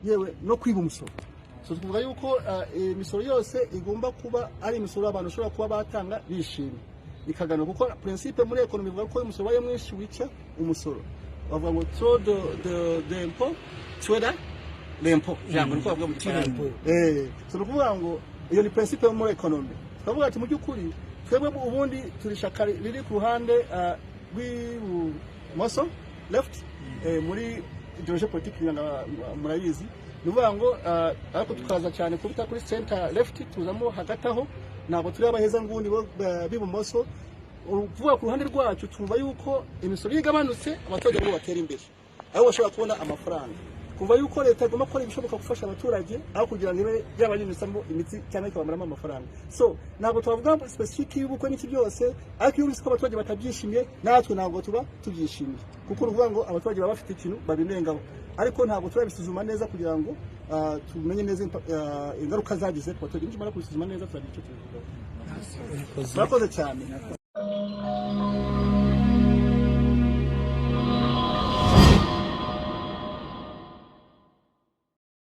yewe no kwiba umusoro. So tuvuga yuko imisoro yose igomba kuba ari imisoro abantu bashobora kuba batanga bishimye ikagana, kuko principe muri economy ivuga ko umusoro waye mwinshi wica umusoro. Bavuga ngo trop de impôt tuera l'impôt, jambo niko bavuga mu Gifaransa. So tuvuga ngo iyo ni principe muri economy. Twavuga ati mu by'ukuri twebwe ubundi turishaka riri ku ruhande rw'ibumoso left muri ideologie politique murayizi. Nuvuga ngo ariko tukaza cyane kubita kuri center left tuzamo hagati aho ntabwo turi abaheza nguni bibumoso. Uvuga ku ruhande rwacu twumva yuko imisoro yigabanutse abaturage bo batera imbere, aho bashobora kubona amafaranga. Kumva yuko leta igomba gukora ibishoboka gufasha abaturage aho kugira ngo ibe yabanyunyuzamo imitsi cyangwa ikabakuramo amafaranga. So ntabwo twavuga specific y'ubukwe n'iki byose, ariko iyo ko abaturage batabyishimiye natwe ntabwo tuba tubyishimiye, kuko uvuga ngo abaturage baba bafite ikintu babinengaho, ariko ntabwo turabisuzuma neza kugira ngo tumenye neza ingaruka zagize ku baturage. Nitumara kubisuzuma neza tuzagira icyo tubivugaho. Murakoze cyane.